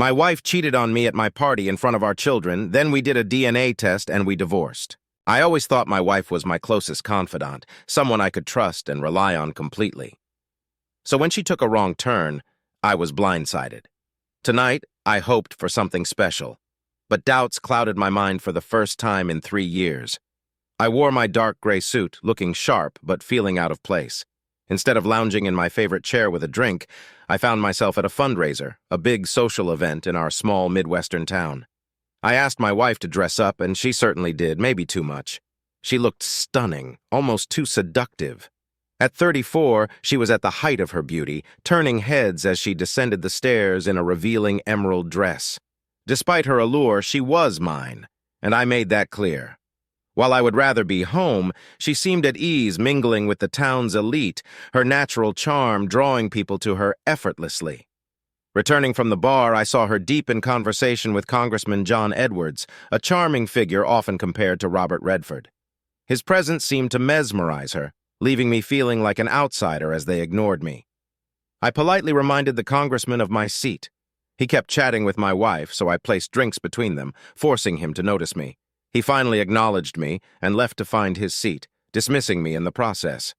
My wife cheated on me at my party in front of our children, then we did a DNA test and we divorced. I always thought my wife was my closest confidant, someone I could trust and rely on completely. So when she took a wrong turn, I was blindsided. Tonight, I hoped for something special, but doubts clouded my mind for the first time in 3 years. I wore my dark gray suit, looking sharp but feeling out of place. Instead of lounging in my favorite chair with a drink, I found myself at a fundraiser, a big social event in our small Midwestern town. I asked my wife to dress up, and she certainly did, maybe too much. She looked stunning, almost too seductive. At 34, she was at the height of her beauty, turning heads as she descended the stairs in a revealing emerald dress. Despite her allure, she was mine, and I made that clear. While I would rather be home, she seemed at ease mingling with the town's elite, her natural charm drawing people to her effortlessly. Returning from the bar, I saw her deep in conversation with Congressman John Edwards, a charming figure often compared to Robert Redford. His presence seemed to mesmerize her, leaving me feeling like an outsider as they ignored me. I politely reminded the congressman of my seat. He kept chatting with my wife, so I placed drinks between them, forcing him to notice me. He finally acknowledged me and left to find his seat, dismissing me in the process.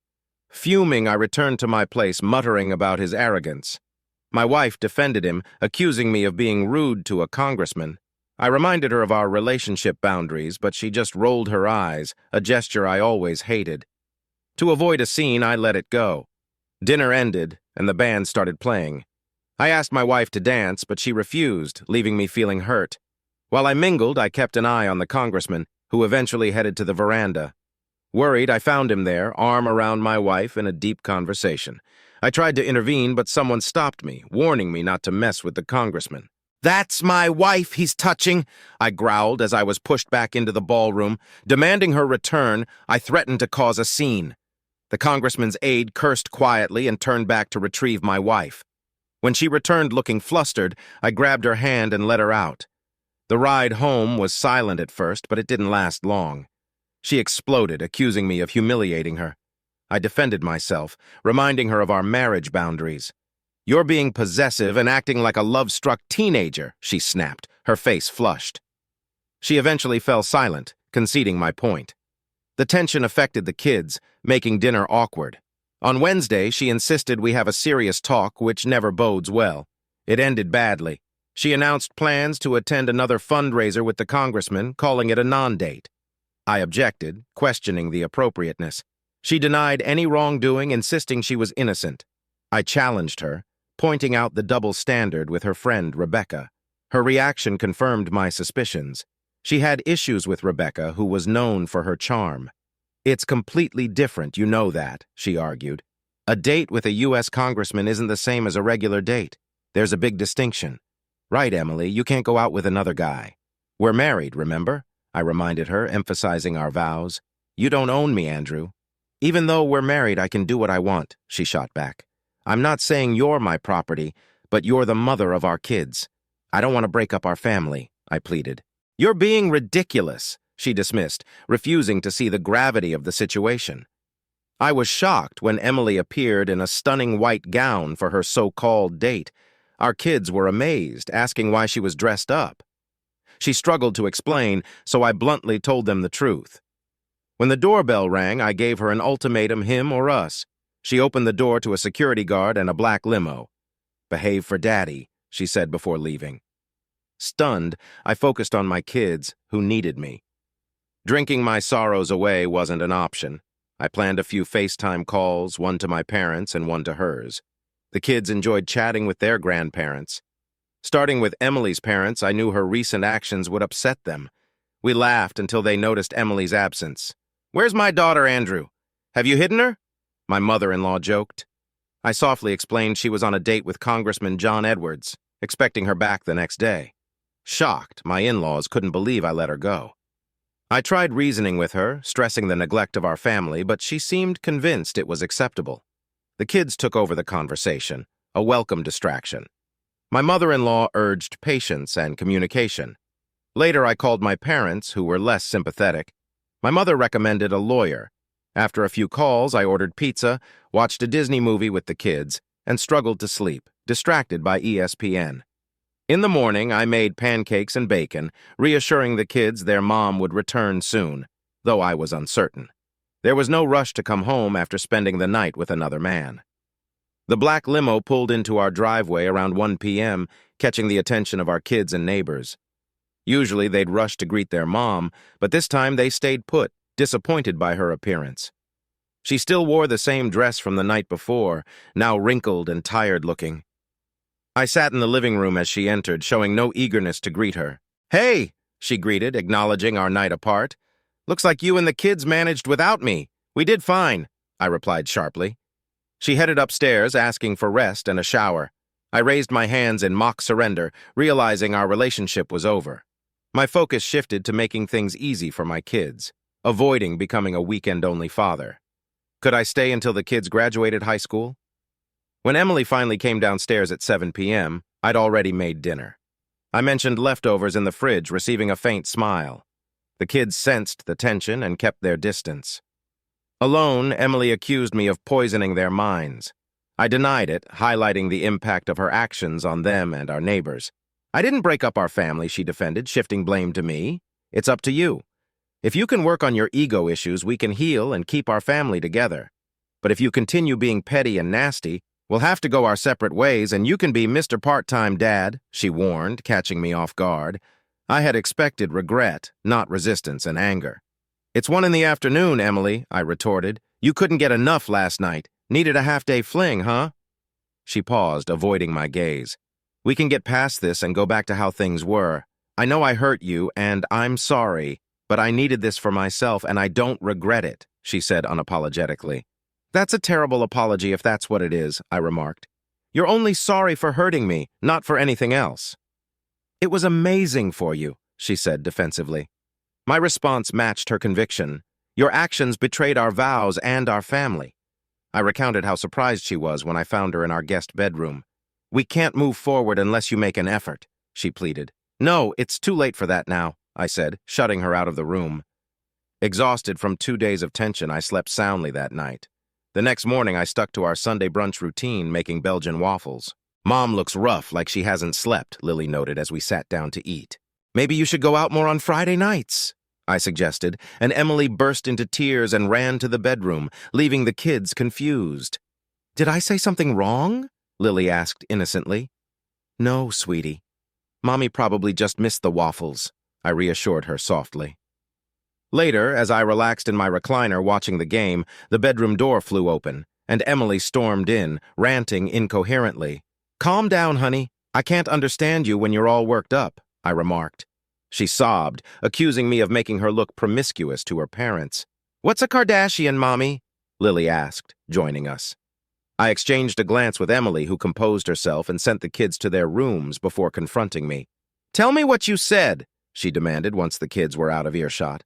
Fuming, I returned to my place, muttering about his arrogance. My wife defended him, accusing me of being rude to a congressman. I reminded her of our relationship boundaries, but she just rolled her eyes, a gesture I always hated. To avoid a scene, I let it go. Dinner ended, and the band started playing. I asked my wife to dance, but she refused, leaving me feeling hurt. While I mingled, I kept an eye on the congressman, who eventually headed to the veranda. Worried, I found him there, arm around my wife in a deep conversation. I tried to intervene, but someone stopped me, warning me not to mess with the congressman. "That's my wife he's touching," I growled as I was pushed back into the ballroom. Demanding her return, I threatened to cause a scene. The congressman's aide cursed quietly and turned back to retrieve my wife. When she returned looking flustered, I grabbed her hand and let her out. The ride home was silent at first, but it didn't last long. She exploded, accusing me of humiliating her. I defended myself, reminding her of our marriage boundaries. "You're being possessive and acting like a love-struck teenager," she snapped, her face flushed. She eventually fell silent, conceding my point. The tension affected the kids, making dinner awkward. On Wednesday, she insisted we have a serious talk, which never bodes well. It ended badly. She announced plans to attend another fundraiser with the congressman, calling it a non-date. I objected, questioning the appropriateness. She denied any wrongdoing, insisting she was innocent. I challenged her, pointing out the double standard with her friend Rebecca. Her reaction confirmed my suspicions. She had issues with Rebecca, who was known for her charm. "It's completely different, you know that," she argued. "A date with a U.S. congressman isn't the same as a regular date. There's a big distinction." "Right, Emily, you can't go out with another guy. We're married, remember?" I reminded her, emphasizing our vows. "You don't own me, Andrew." "Even though we're married, I can do what I want," she shot back. "I'm not saying you're my property, but you're the mother of our kids. I don't want to break up our family," I pleaded. "You're being ridiculous," she dismissed, refusing to see the gravity of the situation. I was shocked when Emily appeared in a stunning white gown for her so-called date. Our kids were amazed, asking why she was dressed up. She struggled to explain, so I bluntly told them the truth. When the doorbell rang, I gave her an ultimatum, him or us. She opened the door to a security guard and a black limo. "Behave for Daddy," she said before leaving. Stunned, I focused on my kids, who needed me. Drinking my sorrows away wasn't an option. I planned a few FaceTime calls, one to my parents and one to hers. The kids enjoyed chatting with their grandparents. Starting with Emily's parents, I knew her recent actions would upset them. We laughed until they noticed Emily's absence. "Where's my daughter, Andrew? Have you hidden her?" my mother-in-law joked. I softly explained she was on a date with Congressman John Edwards, expecting her back the next day. Shocked, my in-laws couldn't believe I let her go. I tried reasoning with her, stressing the neglect of our family, but she seemed convinced it was acceptable. The kids took over the conversation, a welcome distraction. My mother-in-law urged patience and communication. Later, I called my parents, who were less sympathetic. My mother recommended a lawyer. After a few calls, I ordered pizza, watched a Disney movie with the kids, and struggled to sleep, distracted by ESPN. In the morning, I made pancakes and bacon, reassuring the kids their mom would return soon, though I was uncertain. There was no rush to come home after spending the night with another man. The black limo pulled into our driveway around 1 p.m., catching the attention of our kids and neighbors. Usually they'd rush to greet their mom, but this time they stayed put, disappointed by her appearance. She still wore the same dress from the night before, now wrinkled and tired-looking. I sat in the living room as she entered, showing no eagerness to greet her. "Hey," she greeted, acknowledging our night apart. "Looks like you and the kids managed without me. We did fine," I replied sharply. She headed upstairs, asking for rest and a shower. I raised my hands in mock surrender, realizing our relationship was over. My focus shifted to making things easy for my kids, avoiding becoming a weekend-only father. Could I stay until the kids graduated high school? When Emily finally came downstairs at 7 p.m., I'd already made dinner. I mentioned leftovers in the fridge, receiving a faint smile. The kids sensed the tension and kept their distance. Alone, Emily accused me of poisoning their minds. I denied it, highlighting the impact of her actions on them and our neighbors. "I didn't break up our family," she defended, shifting blame to me. "It's up to you. If you can work on your ego issues, we can heal and keep our family together. But if you continue being petty and nasty, we'll have to go our separate ways, and you can be Mr. Part-Time Dad," she warned, catching me off guard. I had expected regret, not resistance and anger. "It's 1 in the afternoon, Emily," I retorted. "You couldn't get enough last night. Needed a half-day fling, huh?" She paused, avoiding my gaze. "We can get past this and go back to how things were. I know I hurt you, and I'm sorry, but I needed this for myself, and I don't regret it," she said unapologetically. "That's a terrible apology if that's what it is," I remarked. "You're only sorry for hurting me, not for anything else." "It was amazing for you," she said defensively. My response matched her conviction. "Your actions betrayed our vows and our family." I recounted how surprised she was when I found her in our guest bedroom. "We can't move forward unless you make an effort," she pleaded. "No, it's too late for that now," I said, shutting her out of the room. Exhausted from 2 days of tension, I slept soundly that night. The next morning, I stuck to our Sunday brunch routine, making Belgian waffles. "Mom looks rough, like she hasn't slept," Lily noted as we sat down to eat. "Maybe you should go out more on Friday nights," I suggested, and Emily burst into tears and ran to the bedroom, leaving the kids confused. "Did I say something wrong?" Lily asked innocently. "No, sweetie. Mommy probably just missed the waffles," I reassured her softly. Later, as I relaxed in my recliner watching the game, the bedroom door flew open, and Emily stormed in, ranting incoherently. "Calm down, honey. I can't understand you when you're all worked up," I remarked. She sobbed, accusing me of making her look promiscuous to her parents. "What's a Kardashian, Mommy?" Lily asked, joining us. I exchanged a glance with Emily, who composed herself and sent the kids to their rooms before confronting me. "Tell me what you said," she demanded once the kids were out of earshot.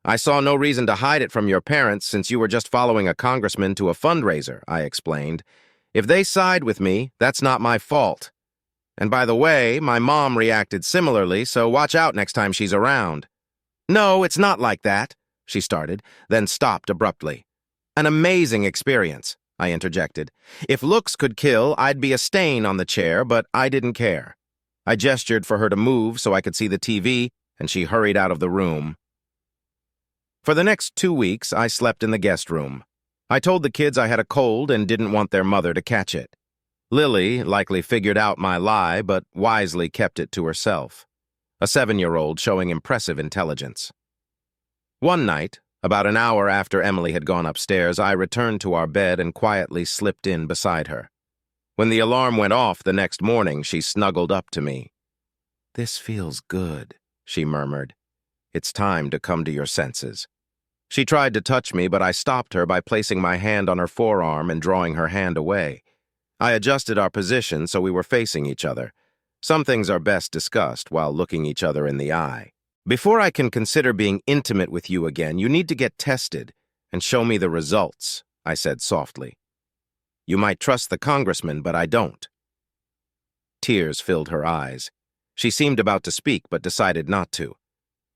"I saw no reason to hide it from your parents since you were just following a congressman to a fundraiser," I explained. "If they side with me, that's not my fault. And by the way, my mom reacted similarly, so watch out next time she's around." "No, it's not like that," she started, then stopped abruptly. "An amazing experience," I interjected. "If looks could kill, I'd be a stain on the chair, but I didn't care." I gestured for her to move so I could see the TV, and she hurried out of the room. For the next 2 weeks, I slept in the guest room. I told the kids I had a cold and didn't want their mother to catch it. Lily likely figured out my lie, but wisely kept it to herself. A 7-year-old showing impressive intelligence. One night, about an hour after Emily had gone upstairs, I returned to our bed and quietly slipped in beside her. When the alarm went off the next morning, she snuggled up to me. "This feels good," she murmured. "It's time to come to your senses." She tried to touch me, but I stopped her by placing my hand on her forearm and drawing her hand away. I adjusted our position so we were facing each other. Some things are best discussed while looking each other in the eye. "Before I can consider being intimate with you again, you need to get tested and show me the results," I said softly. "You might trust the congressman, but I don't." Tears filled her eyes. She seemed about to speak, but decided not to.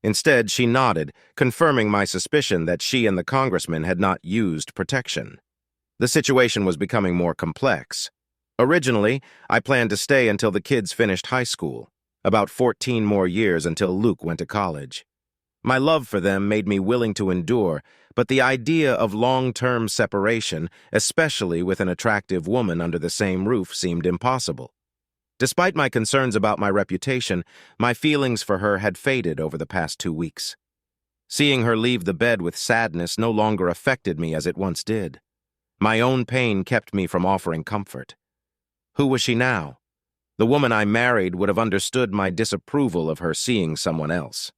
Instead, she nodded, confirming my suspicion that she and the congressman had not used protection. The situation was becoming more complex. Originally, I planned to stay until the kids finished high school. About 14 more years until Luke went to college. My love for them made me willing to endure, but the idea of long-term separation, especially with an attractive woman under the same roof, seemed impossible. Despite my concerns about my reputation, my feelings for her had faded over the past 2 weeks. Seeing her leave the bed with sadness no longer affected me as it once did. My own pain kept me from offering comfort. Who was she now? The woman I married would have understood my disapproval of her seeing someone else.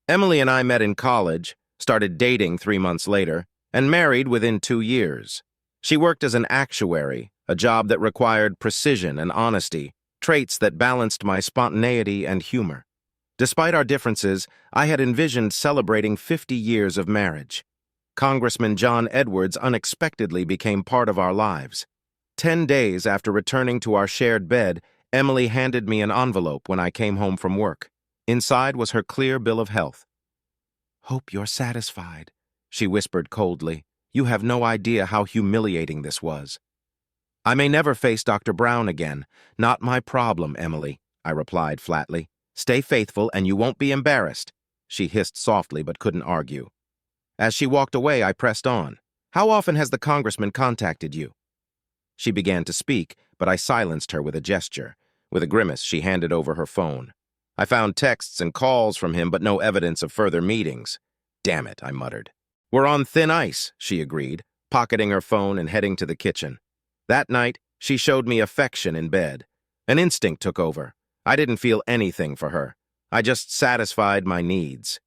Emily and I met in college, started dating 3 months later, and married within 2 years. She worked as an actuary, a job that required precision and honesty, traits that balanced my spontaneity and humor. Despite our differences, I had envisioned celebrating 50 years of marriage. Congressman John Edwards unexpectedly became part of our lives. 10 days after returning to our shared bed, Emily handed me an envelope when I came home from work. Inside was her clear bill of health. "Hope you're satisfied," she whispered coldly. "You have no idea how humiliating this was." "I may never face Dr. Brown again. Not my problem, Emily," I replied flatly. "Stay faithful and you won't be embarrassed." She hissed softly but couldn't argue. As she walked away, I pressed on. "How often has the congressman contacted you?" She began to speak, but I silenced her with a gesture. With a grimace, she handed over her phone. I found texts and calls from him, but no evidence of further meetings. "Damn it," I muttered. "We're on thin ice," she agreed, pocketing her phone and heading to the kitchen. That night, she showed me affection in bed. An instinct took over. I didn't feel anything for her. I just satisfied my needs.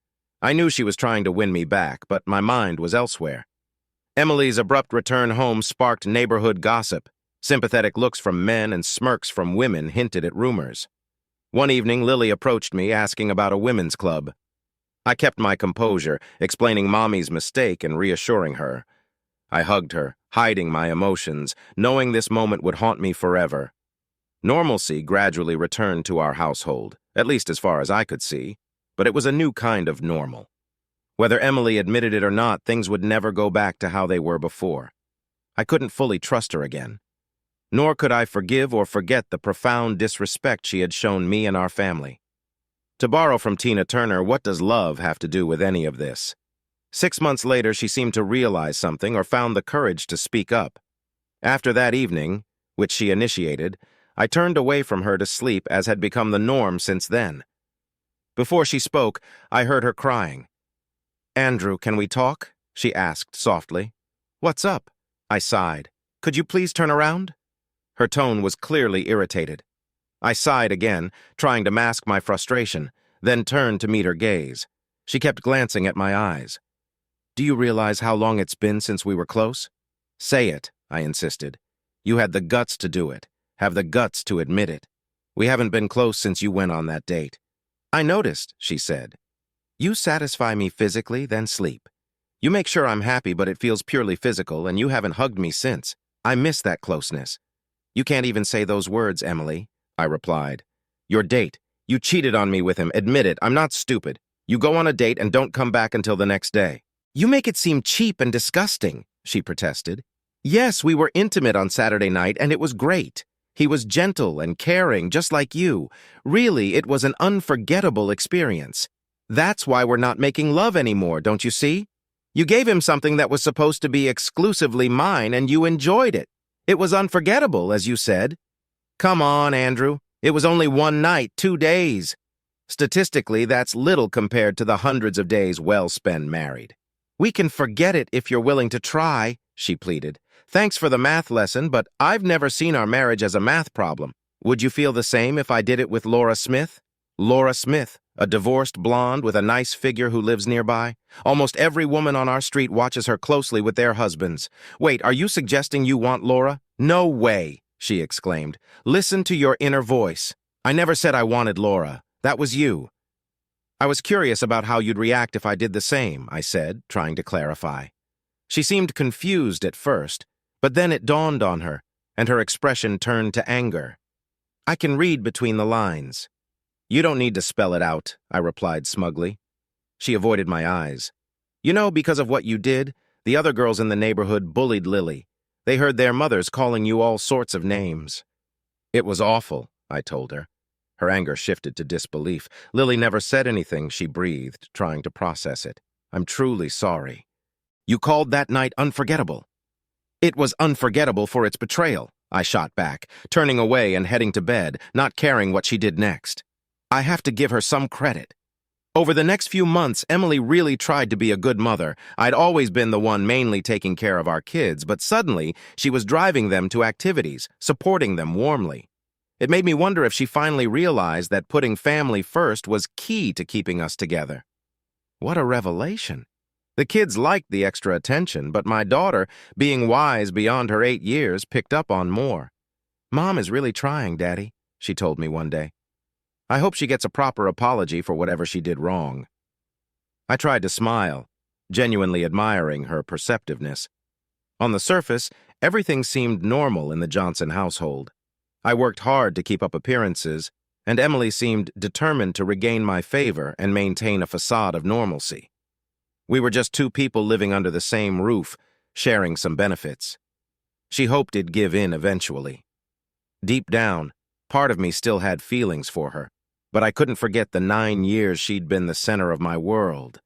I knew she was trying to win me back, but my mind was elsewhere. Emily's abrupt return home sparked neighborhood gossip. Sympathetic looks from men and smirks from women hinted at rumors. One evening, Lily approached me asking about a women's club. I kept my composure, explaining Mommy's mistake and reassuring her. I hugged her, hiding my emotions, knowing this moment would haunt me forever. Normalcy gradually returned to our household, at least as far as I could see, but it was a new kind of normal. Whether Emily admitted it or not, things would never go back to how they were before. I couldn't fully trust her again. Nor could I forgive or forget the profound disrespect she had shown me and our family. To borrow from Tina Turner, what does love have to do with any of this? 6 months later, she seemed to realize something or found the courage to speak up. After that evening, which she initiated, I turned away from her to sleep as had become the norm since then. Before she spoke, I heard her crying. "Andrew, can we talk?" she asked softly. "What's up?" I sighed. "Could you please turn around?" Her tone was clearly irritated. I sighed again, trying to mask my frustration, then turned to meet her gaze. She kept glancing at my eyes. "Do you realize how long it's been since we were close?" "Say it," I insisted. "You had the guts to do it. Have the guts to admit it. We haven't been close since you went on that date." "I noticed," she said. "You satisfy me physically, then sleep. You make sure I'm happy, but it feels purely physical, and you haven't hugged me since. I miss that closeness." "You can't even say those words, Emily," I replied. "Your date. You cheated on me with him. Admit it. I'm not stupid. You go on a date and don't come back until the next day." "You make it seem cheap and disgusting," she protested. "Yes, we were intimate on Saturday night, and it was great. He was gentle and caring, just like you. Really, it was an unforgettable experience. That's why we're not making love anymore, don't you see? You gave him something that was supposed to be exclusively mine, and you enjoyed it. It was unforgettable, as you said." "Come on, Andrew. It was only one night, 2 days. Statistically, that's little compared to the hundreds of days well spent married." "We can forget it if you're willing to try," she pleaded. "Thanks for the math lesson, but I've never seen our marriage as a math problem. Would you feel the same if I did it with Laura Smith?" "Laura Smith, a divorced blonde with a nice figure who lives nearby? Almost every woman on our street watches her closely with their husbands. Wait, are you suggesting you want Laura?" "No way," she exclaimed. "Listen to your inner voice. I never said I wanted Laura. That was you." "I was curious about how you'd react if I did the same," I said, trying to clarify. She seemed confused at first, but then it dawned on her, and her expression turned to anger. "I can read between the lines." "You don't need to spell it out," I replied smugly. She avoided my eyes. "You know, because of what you did, the other girls in the neighborhood bullied Lily. They heard their mothers calling you all sorts of names." "It was awful," I told her. Her anger shifted to disbelief. Lily never said anything, she breathed, trying to process it. I'm truly sorry. You called that night unforgettable. It was unforgettable for its betrayal, I shot back, turning away and heading to bed, not caring what she did next. I have to give her some credit. Over the next few months, Emily really tried to be a good mother. I'd always been the one mainly taking care of our kids, but suddenly she was driving them to activities, supporting them warmly. It made me wonder if she finally realized that putting family first was key to keeping us together. What a revelation. The kids liked the extra attention, but my daughter, being wise beyond her 8 years, picked up on more. Mom is really trying, Daddy, she told me one day. I hope she gets a proper apology for whatever she did wrong. I tried to smile, genuinely admiring her perceptiveness. On the surface, everything seemed normal in the Johnson household. I worked hard to keep up appearances, and Emily seemed determined to regain my favor and maintain a facade of normalcy. We were just two people living under the same roof, sharing some benefits. She hoped it'd give in eventually. Deep down, part of me still had feelings for her, but I couldn't forget the 9 years she'd been the center of my world.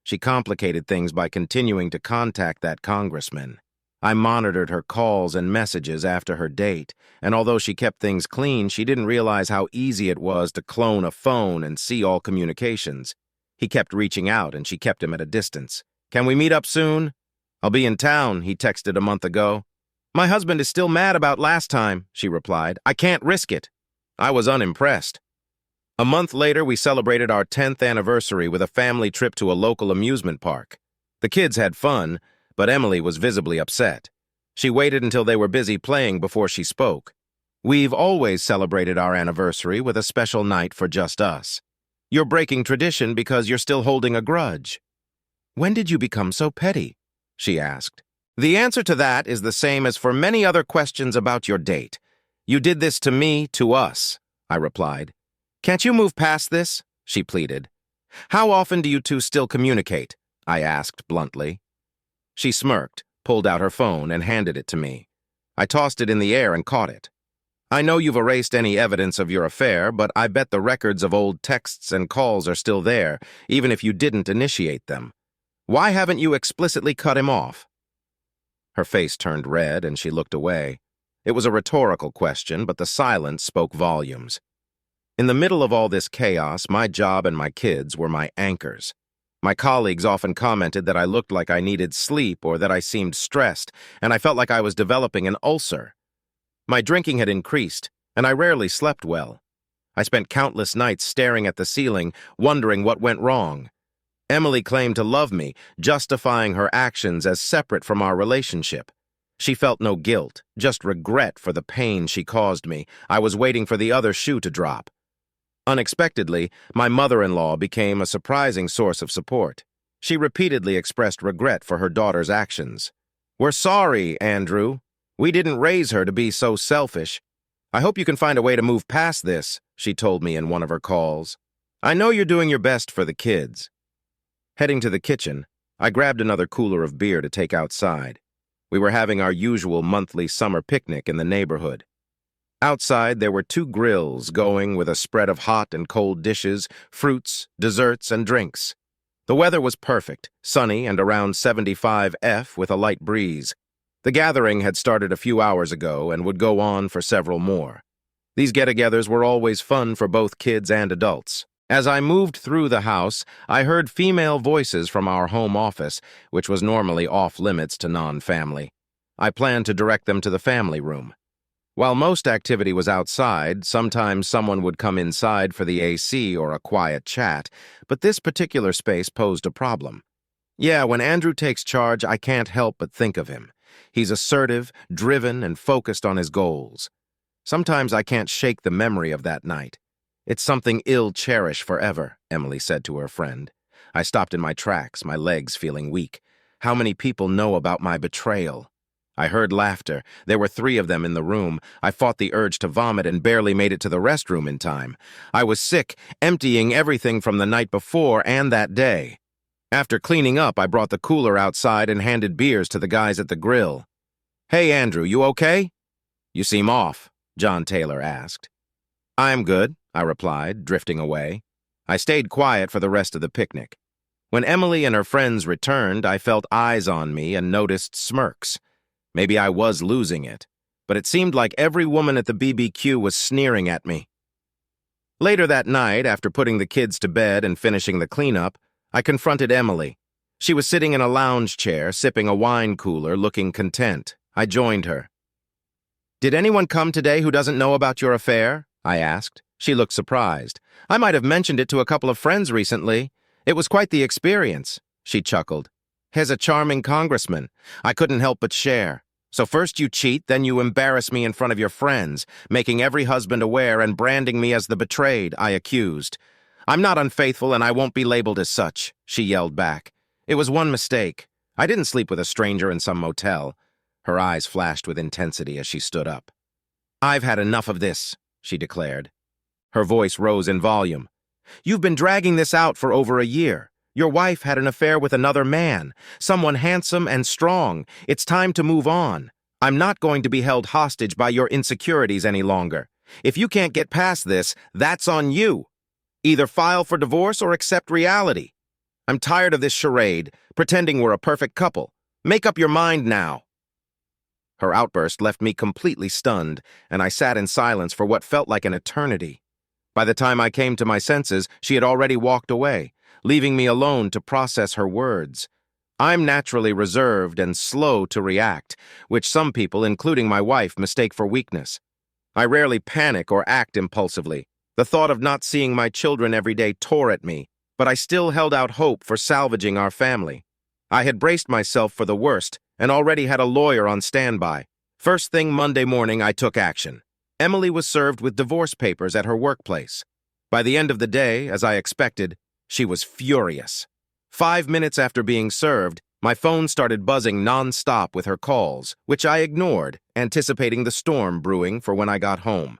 She complicated things by continuing to contact that congressman. I monitored her calls and messages after her date, and although she kept things clean, she didn't realize how easy it was to clone a phone and see all communications. He kept reaching out, and she kept him at a distance. Can we meet up soon? I'll be in town, he texted a month ago. My husband is still mad about last time, she replied. I can't risk it. I was unimpressed. A month later, we celebrated our 10th anniversary with a family trip to a local amusement park. The kids had fun, but Emily was visibly upset. She waited until they were busy playing before she spoke. We've always celebrated our anniversary with a special night for just us. You're breaking tradition because you're still holding a grudge. When did you become so petty? She asked. The answer to that is the same as for many other questions about your date. You did this to me, to us, I replied. Can't you move past this? She pleaded. How often do you two still communicate? I asked bluntly. She smirked, pulled out her phone, and handed it to me. I tossed it in the air and caught it. I know you've erased any evidence of your affair, but I bet the records of old texts and calls are still there, even if you didn't initiate them. Why haven't you explicitly cut him off? Her face turned red, and she looked away. It was a rhetorical question, but the silence spoke volumes. In the middle of all this chaos, my job and my kids were my anchors. My colleagues often commented that I looked like I needed sleep or that I seemed stressed, and I felt like I was developing an ulcer. My drinking had increased, and I rarely slept well. I spent countless nights staring at the ceiling, wondering what went wrong. Emily claimed to love me, justifying her actions as separate from our relationship. She felt no guilt, just regret for the pain she caused me. I was waiting for the other shoe to drop. Unexpectedly, my mother-in-law became a surprising source of support. She repeatedly expressed regret for her daughter's actions. We're sorry, Andrew. We didn't raise her to be so selfish. I hope you can find a way to move past this, she told me in one of her calls. I know you're doing your best for the kids. Heading to the kitchen, I grabbed another cooler of beer to take outside. We were having our usual monthly summer picnic in the neighborhood. Outside, there were 2 grills going with a spread of hot and cold dishes, fruits, desserts, and drinks. The weather was perfect, sunny and around 75 F with a light breeze. The gathering had started a few hours ago and would go on for several more. These get-togethers were always fun for both kids and adults. As I moved through the house, I heard female voices from our home office, which was normally off-limits to non-family. I planned to direct them to the family room. While most activity was outside, sometimes someone would come inside for the AC or a quiet chat, but this particular space posed a problem. Yeah, when Andrew takes charge, I can't help but think of him. He's assertive, driven, and focused on his goals. Sometimes I can't shake the memory of that night. It's something ill cherish forever, Emily said to her friend. I stopped in my tracks, my legs feeling weak. How many people know about my betrayal? I heard laughter. There were 3 of them in the room. I fought the urge to vomit and barely made it to the restroom in time. I was sick, emptying everything from the night before and that day. After cleaning up, I brought the cooler outside and handed beers to the guys at the grill. Hey, Andrew, you okay? You seem off, John Taylor asked. I'm good, I replied, drifting away. I stayed quiet for the rest of the picnic. When Emily and her friends returned, I felt eyes on me and noticed smirks. Maybe I was losing it, but it seemed like every woman at the BBQ was sneering at me. Later that night, after putting the kids to bed and finishing the cleanup, I confronted Emily. She was sitting in a lounge chair, sipping a wine cooler, looking content. I joined her. "Did anyone come today who doesn't know about your affair?" I asked. She looked surprised. "I might have mentioned it to a couple of friends recently. It was quite the experience," she chuckled. "He's a charming congressman. I couldn't help but share. So first you cheat, then you embarrass me in front of your friends, making every husband aware and branding me as the betrayed," I accused. "I'm not unfaithful and I won't be labeled as such," she yelled back. "It was one mistake. I didn't sleep with a stranger in some motel." Her eyes flashed with intensity as she stood up. "I've had enough of this," she declared. Her voice rose in volume. "You've been dragging this out for over a year. Your wife had an affair with another man, someone handsome and strong. It's time to move on. I'm not going to be held hostage by your insecurities any longer. If you can't get past this, that's on you. Either file for divorce or accept reality. I'm tired of this charade, pretending we're a perfect couple. Make up your mind now." Her outburst left me completely stunned, and I sat in silence for what felt like an eternity. By the time I came to my senses, she had already walked away, leaving me alone to process her words. I'm naturally reserved and slow to react, which some people, including my wife, mistake for weakness. I rarely panic or act impulsively. The thought of not seeing my children every day tore at me, but I still held out hope for salvaging our family. I had braced myself for the worst and already had a lawyer on standby. First thing Monday morning, I took action. Emily was served with divorce papers at her workplace. By the end of the day, as I expected, she was furious. 5 minutes after being served, my phone started buzzing non-stop with her calls, which I ignored, anticipating the storm brewing for when I got home.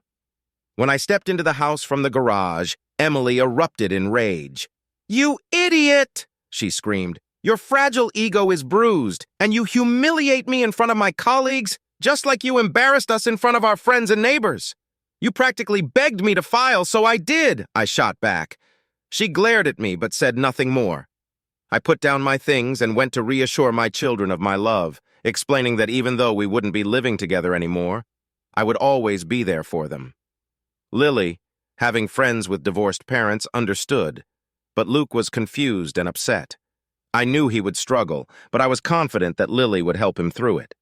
When I stepped into the house from the garage, Emily erupted in rage. "You idiot!" she screamed. "Your fragile ego is bruised, and you humiliate me in front of my colleagues, just like you embarrassed us in front of our friends and neighbors. You practically begged me to file, so I did," I shot back. She glared at me but said nothing more. I put down my things and went to reassure my children of my love, explaining that even though we wouldn't be living together anymore, I would always be there for them. Lily, having friends with divorced parents, understood, but Luke was confused and upset. I knew he would struggle, but I was confident that Lily would help him through it.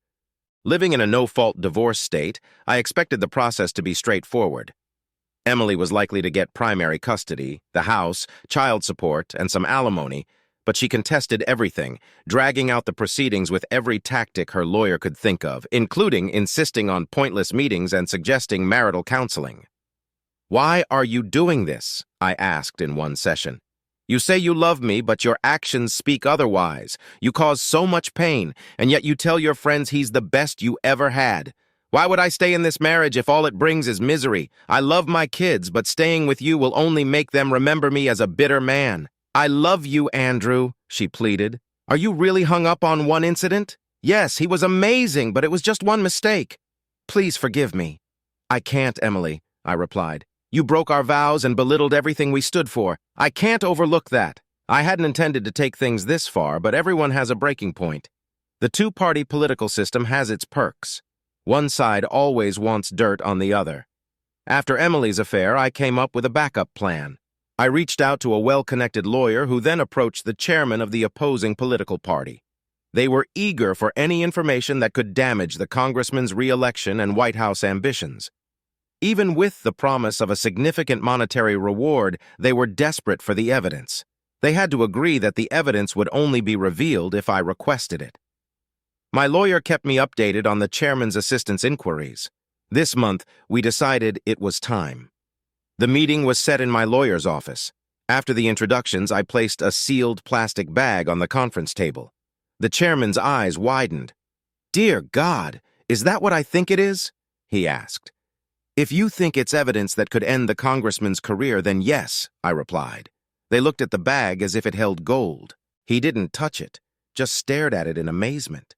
Living in a no-fault divorce state, I expected the process to be straightforward. Emily was likely to get primary custody, the house, child support, and some alimony, but she contested everything, dragging out the proceedings with every tactic her lawyer could think of, including insisting on pointless meetings and suggesting marital counseling. "Why are you doing this?" I asked in one session. "You say you love me, but your actions speak otherwise. You cause so much pain, and yet you tell your friends he's the best you ever had. Why would I stay in this marriage if all it brings is misery? I love my kids, but staying with you will only make them remember me as a bitter man. I love you, Andrew," she pleaded. "Are you really hung up on one incident? Yes, he was amazing, but it was just one mistake. Please forgive me." "I can't, Emily," I replied. "You broke our vows and belittled everything we stood for. I can't overlook that. I hadn't intended to take things this far, but everyone has a breaking point. The two-party political system has its perks. One side always wants dirt on the other. After Emily's affair, I came up with a backup plan. I reached out to a well-connected lawyer who then approached the chairman of the opposing political party. They were eager for any information that could damage the congressman's re-election and White House ambitions. Even with the promise of a significant monetary reward, they were desperate for the evidence. They had to agree that the evidence would only be revealed if I requested it. My lawyer kept me updated on the chairman's assistant's inquiries. This month, we decided it was time. The meeting was set in my lawyer's office. After the introductions, I placed a sealed plastic bag on the conference table. The chairman's eyes widened. "Dear God, is that what I think it is?" he asked. "If you think it's evidence that could end the congressman's career, then yes," I replied. They looked at the bag as if it held gold. He didn't touch it, just stared at it in amazement.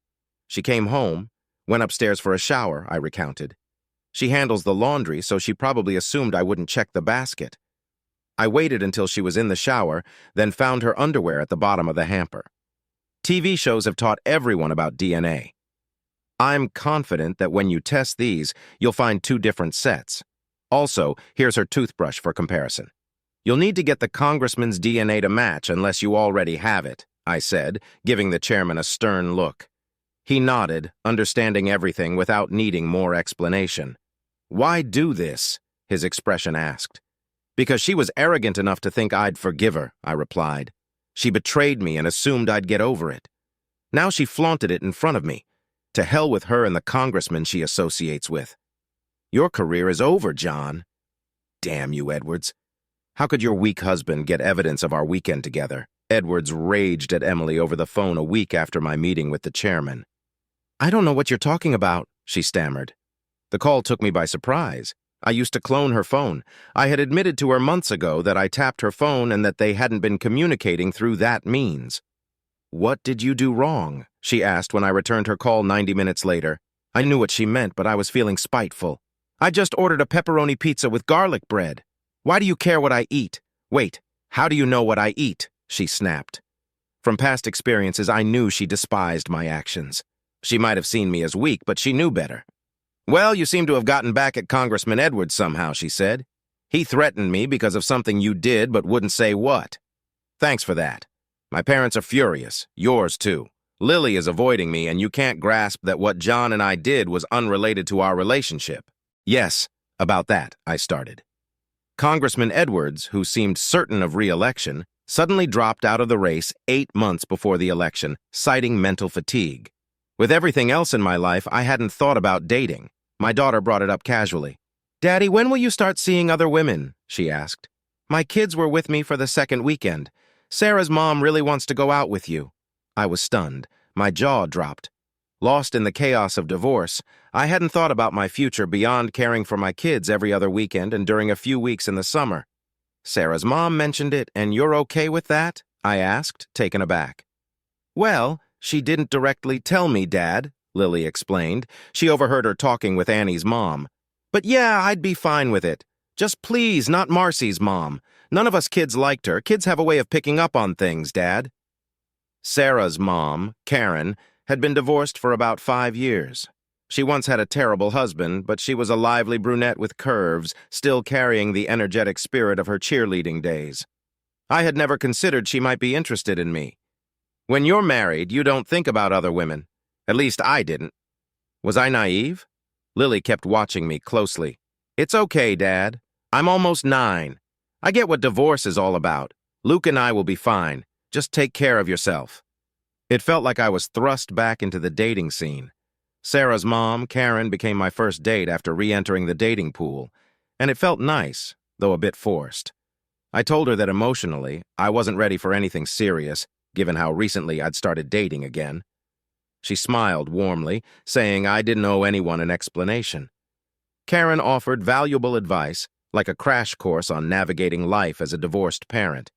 "She came home, went upstairs for a shower," I recounted. She handles the laundry, so she probably assumed I wouldn't check the basket. I waited until she was in the shower, then found her underwear at the bottom of the hamper. TV shows have taught everyone about DNA. I'm confident that when you test these, you'll find two different sets. Also, here's her toothbrush for comparison. You'll need to get the congressman's DNA to match unless you already have it, I said, giving the chairman a stern look. He nodded, understanding everything without needing more explanation. Why do this? His expression asked. Because she was arrogant enough to think I'd forgive her, I replied. She betrayed me and assumed I'd get over it. Now she flaunted it in front of me. To hell with her and the congressman she associates with. Your career is over, John. Damn you, Edwards. How could your weak husband get evidence of our weekend together? Edwards raged at Emily over the phone a week after my meeting with the chairman. I don't know what you're talking about, she stammered. The call took me by surprise. I used to clone her phone. I had admitted to her months ago that I tapped her phone and that they hadn't been communicating through that means. What did you do wrong? She asked when I returned her call 90 minutes later. I knew what she meant, but I was feeling spiteful. I just ordered a pepperoni pizza with garlic bread. Why do you care what I eat? Wait, how do you know what I eat? She snapped. From past experiences, I knew she despised my actions. She might have seen me as weak, but she knew better. Well, you seem to have gotten back at Congressman Edwards somehow, she said. He threatened me because of something you did, but wouldn't say what. Thanks for that. My parents are furious. Yours, too. Lily is avoiding me, and you can't grasp that what John and I did was unrelated to our relationship. Yes, about that, I started. Congressman Edwards, who seemed certain of re-election, suddenly dropped out of the race 8 months before the election, citing mental fatigue. With everything else in my life, I hadn't thought about dating. My daughter brought it up casually. Daddy, when will you start seeing other women? She asked. My kids were with me for the second weekend. Sarah's mom really wants to go out with you. I was stunned. My jaw dropped. Lost in the chaos of divorce, I hadn't thought about my future beyond caring for my kids every other weekend and during a few weeks in the summer. Sarah's mom mentioned it, and you're okay with that? I asked, taken aback. Well, she didn't directly tell me, Dad, Lily explained. She overheard her talking with Annie's mom. But yeah, I'd be fine with it. Just please, not Marcy's mom. None of us kids liked her. Kids have a way of picking up on things, Dad. Sarah's mom, Karen, had been divorced for about 5 years. She once had a terrible husband, but she was a lively brunette with curves, still carrying the energetic spirit of her cheerleading days. I had never considered she might be interested in me. When you're married, you don't think about other women. At least I didn't. Was I naive? Lily kept watching me closely. It's okay, Dad. I'm almost 9. I get what divorce is all about. Luke and I will be fine. Just take care of yourself. It felt like I was thrust back into the dating scene. Sarah's mom, Karen, became my first date after re-entering the dating pool, and it felt nice, though a bit forced. I told her that emotionally, I wasn't ready for anything serious, given how recently I'd started dating again. She smiled warmly, saying I didn't owe anyone an explanation. Karen offered valuable advice, like a crash course on navigating life as a divorced parent.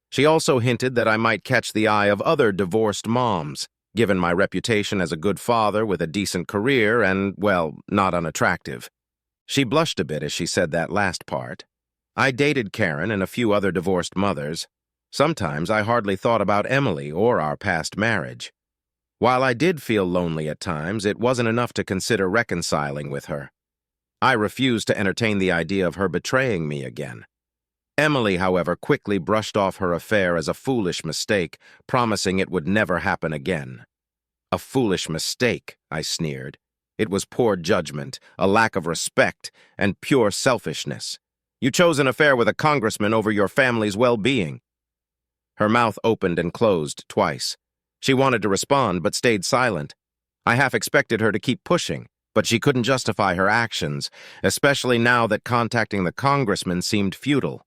She also hinted that I might catch the eye of other divorced moms, given my reputation as a good father with a decent career and, well, not unattractive. She blushed a bit as she said that last part. I dated Karen and a few other divorced mothers. Sometimes I hardly thought about Emily or our past marriage. While I did feel lonely at times, it wasn't enough to consider reconciling with her. I refused to entertain the idea of her betraying me again. Emily, however, quickly brushed off her affair as a foolish mistake, promising it would never happen again. A foolish mistake, I sneered. It was poor judgment, a lack of respect, and pure selfishness. You chose an affair with a congressman over your family's well-being. Her mouth opened and closed twice. She wanted to respond, but stayed silent. I half expected her to keep pushing, but she couldn't justify her actions, especially now that contacting the congressman seemed futile.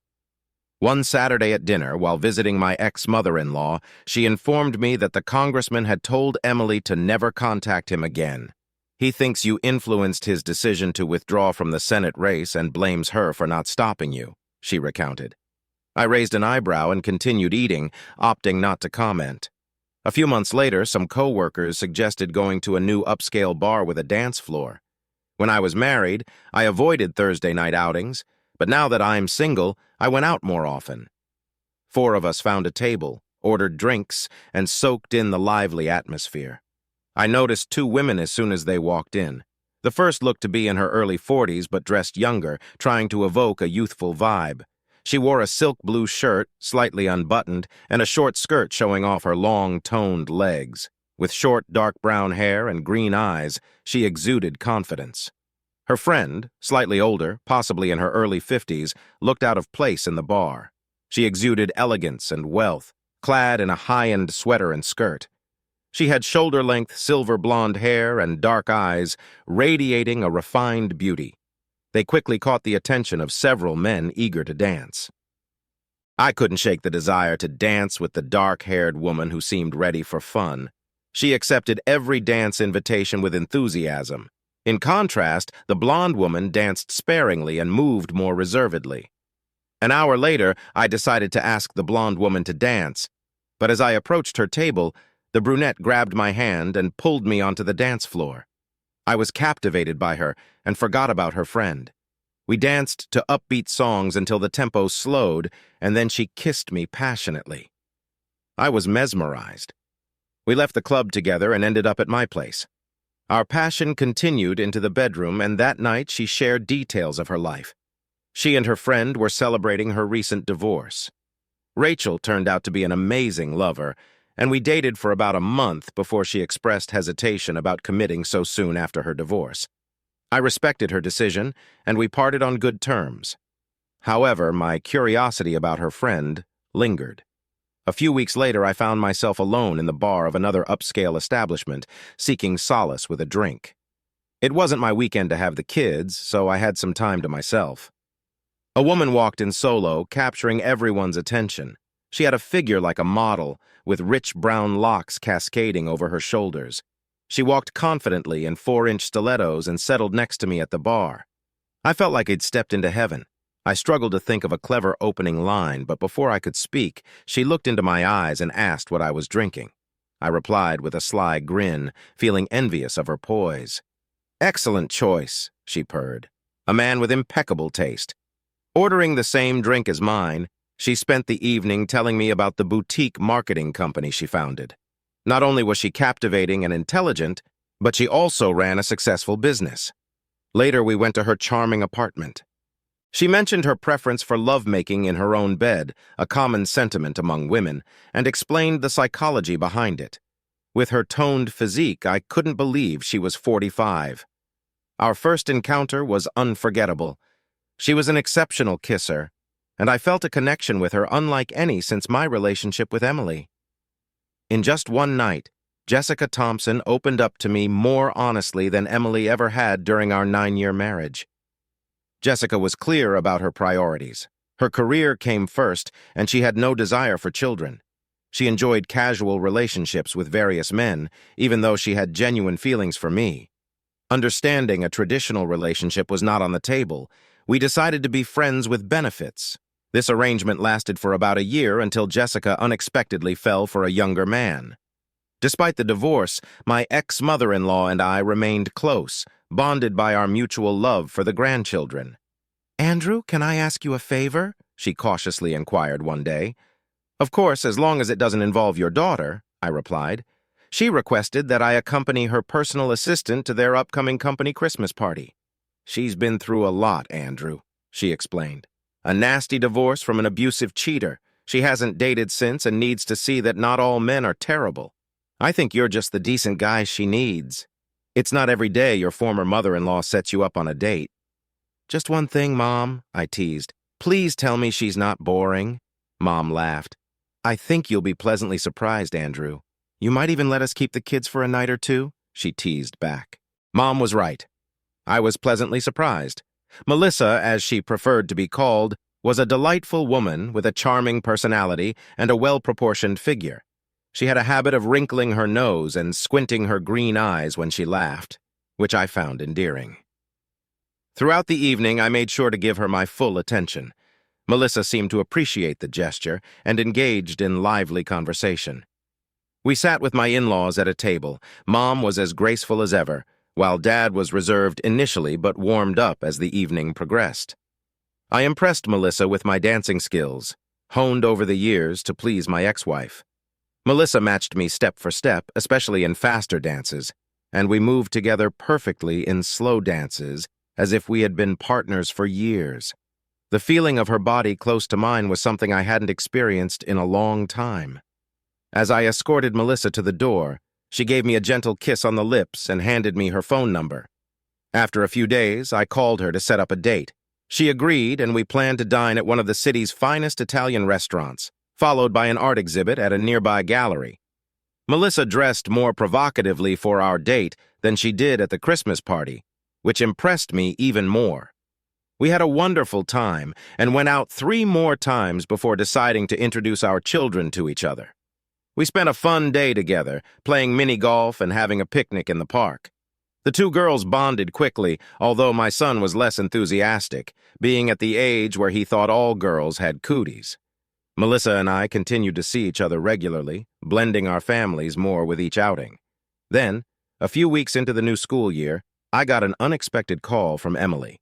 One Saturday at dinner, while visiting my ex-mother-in-law, she informed me that the congressman had told Emily to never contact him again. He thinks you influenced his decision to withdraw from the Senate race and blames her for not stopping you, she recounted. I raised an eyebrow and continued eating, opting not to comment. A few months later, some co-workers suggested going to a new upscale bar with a dance floor. When I was married, I avoided Thursday night outings, but now that I'm single, I went out more often. 4 of us found a table, ordered drinks, and soaked in the lively atmosphere. I noticed 2 women as soon as they walked in. The first looked to be in her early 40s but dressed younger, trying to evoke a youthful vibe. She wore a silk blue shirt, slightly unbuttoned, and a short skirt showing off her long, toned legs. With short, dark brown hair and green eyes, she exuded confidence. Her friend, slightly older, possibly in her early 50s, looked out of place in the bar. She exuded elegance and wealth, clad in a high-end sweater and skirt. She had shoulder-length silver blonde hair and dark eyes, radiating a refined beauty. They quickly caught the attention of several men eager to dance. I couldn't shake the desire to dance with the dark-haired woman who seemed ready for fun. She accepted every dance invitation with enthusiasm. In contrast, the blonde woman danced sparingly and moved more reservedly. An hour later, I decided to ask the blonde woman to dance, but as I approached her table, the brunette grabbed my hand and pulled me onto the dance floor. I was captivated by her and forgot about her friend. We danced to upbeat songs until the tempo slowed, and then she kissed me passionately. I was mesmerized. We left the club together and ended up at my place. Our passion continued into the bedroom, and that night she shared details of her life. She and her friend were celebrating her recent divorce. Rachel turned out to be an amazing lover, and we dated for about a month before she expressed hesitation about committing so soon after her divorce. I respected her decision, and we parted on good terms. However, my curiosity about her friend lingered. A few weeks later, I found myself alone in the bar of another upscale establishment, seeking solace with a drink. It wasn't my weekend to have the kids, so I had some time to myself. A woman walked in solo, capturing everyone's attention. She had a figure like a model, with rich brown locks cascading over her shoulders. She walked confidently in 4-inch stilettos and settled next to me at the bar. I felt like I'd stepped into heaven. I struggled to think of a clever opening line, but before I could speak, she looked into my eyes and asked what I was drinking. I replied with a sly grin, feeling envious of her poise. "Excellent choice," she purred. "A man with impeccable taste." Ordering the same drink as mine, she spent the evening telling me about the boutique marketing company she founded. Not only was she captivating and intelligent, but she also ran a successful business. Later, we went to her charming apartment. She mentioned her preference for lovemaking in her own bed, a common sentiment among women, and explained the psychology behind it. With her toned physique, I couldn't believe she was 45. Our first encounter was unforgettable. She was an exceptional kisser, and I felt a connection with her unlike any since my relationship with Emily. In just one night, Jessica Thompson opened up to me more honestly than Emily ever had during our 9-year marriage. Jessica was clear about her priorities. Her career came first, and she had no desire for children. She enjoyed casual relationships with various men, even though she had genuine feelings for me. Understanding a traditional relationship was not on the table. We decided to be friends with benefits. This arrangement lasted for about a year until Jessica unexpectedly fell for a younger man. Despite the divorce, my ex-mother-in-law and I remained close, bonded by our mutual love for the grandchildren. "Andrew, can I ask you a favor?" she cautiously inquired one day. "Of course, as long as it doesn't involve your daughter," I replied. She requested that I accompany her personal assistant to their upcoming company Christmas party. "She's been through a lot, Andrew," she explained. "A nasty divorce from an abusive cheater. She hasn't dated since and needs to see that not all men are terrible. I think you're just the decent guy she needs. It's not every day your former mother-in-law sets you up on a date." "Just one thing, Mom," I teased. "Please tell me she's not boring." Mom laughed. "I think you'll be pleasantly surprised, Andrew. You might even let us keep the kids for a night or two," she teased back. Mom was right. I was pleasantly surprised. Melissa, as she preferred to be called, was a delightful woman with a charming personality and a well-proportioned figure. She had a habit of wrinkling her nose and squinting her green eyes when she laughed, which I found endearing. Throughout the evening, I made sure to give her my full attention. Melissa seemed to appreciate the gesture and engaged in lively conversation. We sat with my in-laws at a table. Mom was as graceful as ever, while Dad was reserved initially but warmed up as the evening progressed. I impressed Melissa with my dancing skills, honed over the years to please my ex-wife. Melissa matched me step for step, especially in faster dances, and we moved together perfectly in slow dances, as if we had been partners for years. The feeling of her body close to mine was something I hadn't experienced in a long time. As I escorted Melissa to the door, she gave me a gentle kiss on the lips and handed me her phone number. After a few days, I called her to set up a date. She agreed, and we planned to dine at one of the city's finest Italian restaurants, followed by an art exhibit at a nearby gallery. Melissa dressed more provocatively for our date than she did at the Christmas party, which impressed me even more. We had a wonderful time and went out 3 more times before deciding to introduce our children to each other. We spent a fun day together, playing mini-golf and having a picnic in the park. The 2 girls bonded quickly, although my son was less enthusiastic, being at the age where he thought all girls had cooties. Melissa and I continued to see each other regularly, blending our families more with each outing. Then, a few weeks into the new school year, I got an unexpected call from Emily.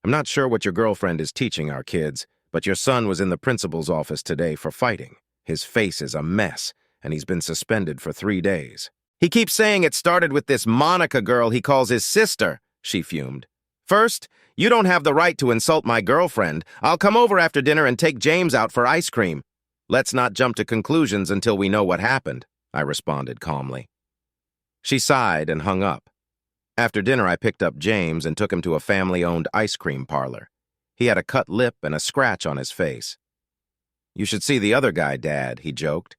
"I'm not sure what your girlfriend is teaching our kids, but your son was in the principal's office today for fighting. His face is a mess, and he's been suspended for 3 days. He keeps saying it started with this Monica girl he calls his sister," she fumed. "First, you don't have the right to insult my girlfriend. I'll come over after dinner and take James out for ice cream. Let's not jump to conclusions until we know what happened," I responded calmly. She sighed and hung up. After dinner, I picked up James and took him to a family-owned ice cream parlor. He had a cut lip and a scratch on his face. "You should see the other guy, Dad," he joked.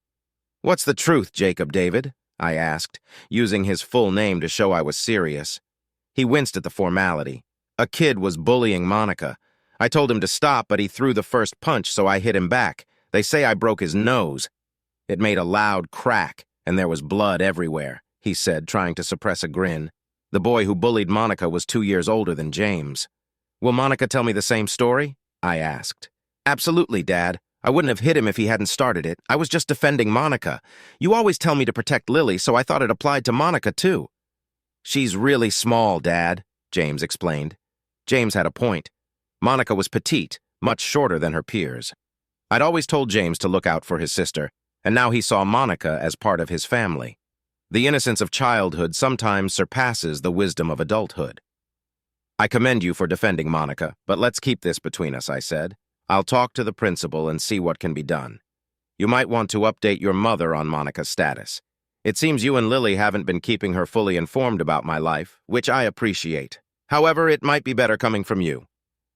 "What's the truth, Jacob David?" I asked, using his full name to show I was serious. He winced at the formality. A kid was bullying Monica. I told him to stop, but he threw the first punch, so I hit him back. They say I broke his nose. It made a loud crack, and there was blood everywhere, he said, trying to suppress a grin. The boy who bullied Monica was 2 years older than James. "Will Monica tell me the same story?" I asked. "Absolutely, Dad. I wouldn't have hit him if he hadn't started it. I was just defending Monica. You always tell me to protect Lily, so I thought it applied to Monica, too." "She's really small, Dad," James explained. James had a point. Monica was petite, much shorter than her peers. I'd always told James to look out for his sister, and now he saw Monica as part of his family. The innocence of childhood sometimes surpasses the wisdom of adulthood. "I commend you for defending Monica, but let's keep this between us," I said. "I'll talk to the principal and see what can be done. You might want to update your mother on Monica's status. It seems you and Lily haven't been keeping her fully informed about my life, which I appreciate. However, it might be better coming from you."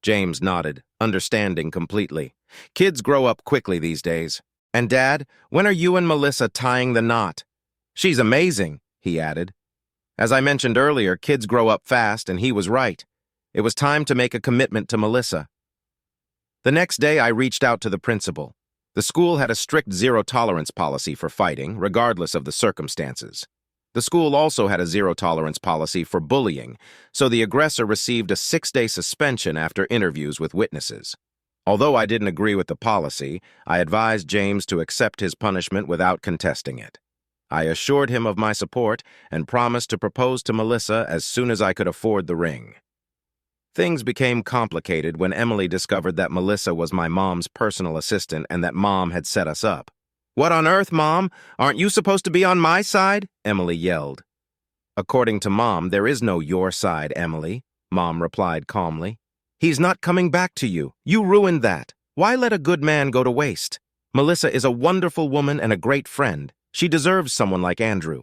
James nodded, understanding completely. Kids grow up quickly these days. "And Dad, when are you and Melissa tying the knot?" "She's amazing," he added. As I mentioned earlier, kids grow up fast, and he was right. It was time to make a commitment to Melissa. The next day, I reached out to the principal. The school had a strict zero-tolerance policy for fighting, regardless of the circumstances. The school also had a zero-tolerance policy for bullying, so the aggressor received a 6-day suspension after interviews with witnesses. Although I didn't agree with the policy, I advised James to accept his punishment without contesting it. I assured him of my support and promised to propose to Melissa as soon as I could afford the ring. Things became complicated when Emily discovered that Melissa was my mom's personal assistant and that Mom had set us up. "What on earth, Mom? Aren't you supposed to be on my side?" Emily yelled. "According to Mom, there is no your side, Emily," Mom replied calmly. "He's not coming back to you. You ruined that. Why let a good man go to waste? Melissa is a wonderful woman and a great friend. She deserves someone like Andrew."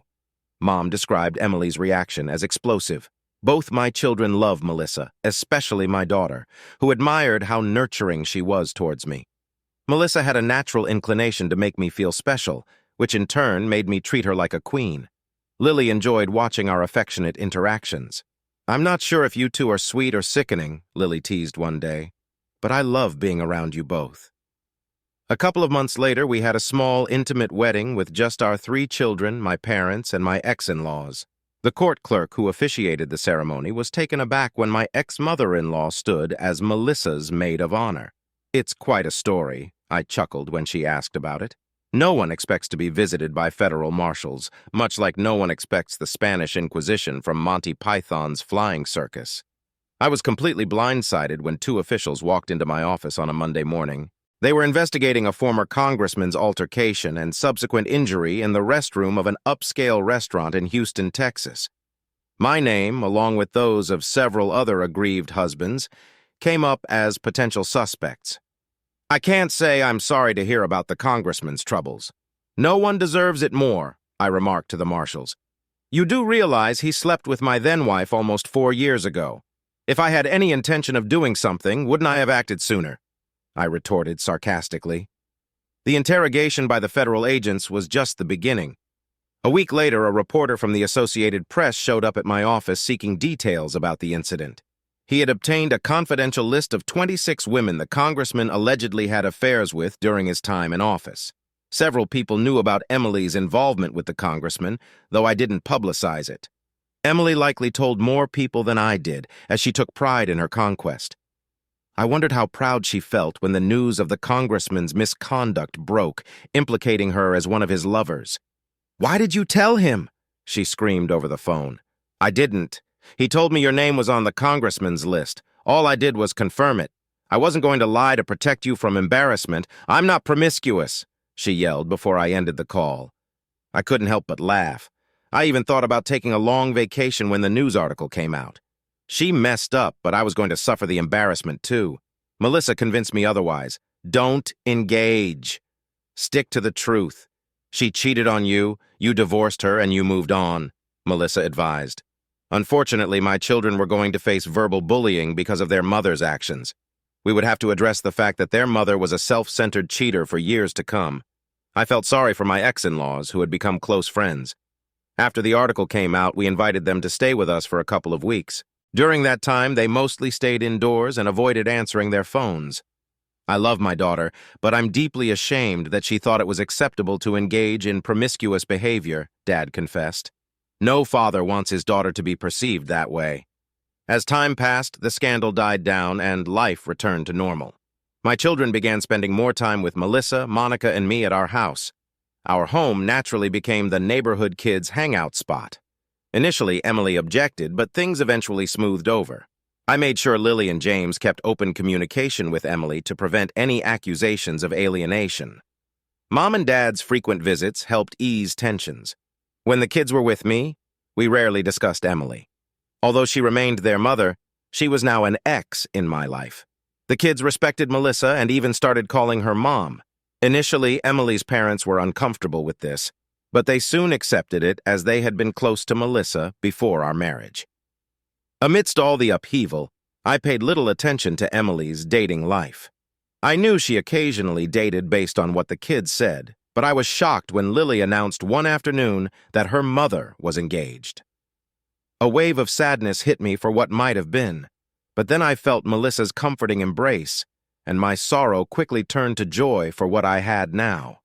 Mom described Emily's reaction as explosive. Both my children love Melissa, especially my daughter, who admired how nurturing she was towards me. Melissa had a natural inclination to make me feel special, which in turn made me treat her like a queen. Lily enjoyed watching our affectionate interactions. "I'm not sure if you two are sweet or sickening," Lily teased one day, "but I love being around you both." A couple of months later, we had a small, intimate wedding with just our 3 children, my parents, and my ex-in-laws. The court clerk who officiated the ceremony was taken aback when my ex-mother-in-law stood as Melissa's maid of honor. "It's quite a story," I chuckled when she asked about it. No one expects to be visited by federal marshals, much like no one expects the Spanish Inquisition from Monty Python's flying circus. I was completely blindsided when two officials walked into my office on a Monday morning. They were investigating a former congressman's altercation and subsequent injury in the restroom of an upscale restaurant in Houston, Texas. My name, along with those of several other aggrieved husbands, came up as potential suspects. I can't say I'm sorry to hear about the congressman's troubles. No one deserves it more, I remarked to the marshals. You do realize he slept with my then-wife almost 4 years ago. If I had any intention of doing something, wouldn't I have acted sooner? I retorted sarcastically. The interrogation by the federal agents was just the beginning. A week later, a reporter from the Associated Press showed up at my office seeking details about the incident. He had obtained a confidential list of 26 women the congressman allegedly had affairs with during his time in office. Several people knew about Emily's involvement with the congressman, though I didn't publicize it. Emily likely told more people than I did, as she took pride in her conquest. I wondered how proud she felt when the news of the congressman's misconduct broke, implicating her as one of his lovers. "Why did you tell him?" she screamed over the phone. "I didn't. He told me your name was on the congressman's list. All I did was confirm it. I wasn't going to lie to protect you from embarrassment. I'm not promiscuous," she yelled before I ended the call. I couldn't help but laugh. I even thought about taking a long vacation when the news article came out. She messed up, but I was going to suffer the embarrassment too. Melissa convinced me otherwise. Don't engage. Stick to the truth. She cheated on you, you divorced her, and you moved on, Melissa advised. Unfortunately, my children were going to face verbal bullying because of their mother's actions. We would have to address the fact that their mother was a self-centered cheater for years to come. I felt sorry for my ex-in-laws, who had become close friends. After the article came out, we invited them to stay with us for a couple of weeks. During that time, they mostly stayed indoors and avoided answering their phones. I love my daughter, but I'm deeply ashamed that she thought it was acceptable to engage in promiscuous behavior, Dad confessed. No father wants his daughter to be perceived that way. As time passed, the scandal died down and life returned to normal. My children began spending more time with Melissa, Monica, and me at our house. Our home naturally became the neighborhood kids' hangout spot. Initially, Emily objected, but things eventually smoothed over. I made sure Lily and James kept open communication with Emily to prevent any accusations of alienation. Mom and Dad's frequent visits helped ease tensions. When the kids were with me, we rarely discussed Emily. Although she remained their mother, she was now an ex in my life. The kids respected Melissa and even started calling her Mom. Initially, Emily's parents were uncomfortable with this, but they soon accepted it as they had been close to Melissa before our marriage. Amidst all the upheaval, I paid little attention to Emily's dating life. I knew she occasionally dated based on what the kids said, but I was shocked when Lily announced one afternoon that her mother was engaged. A wave of sadness hit me for what might have been, but then I felt Melissa's comforting embrace, and my sorrow quickly turned to joy for what I had now.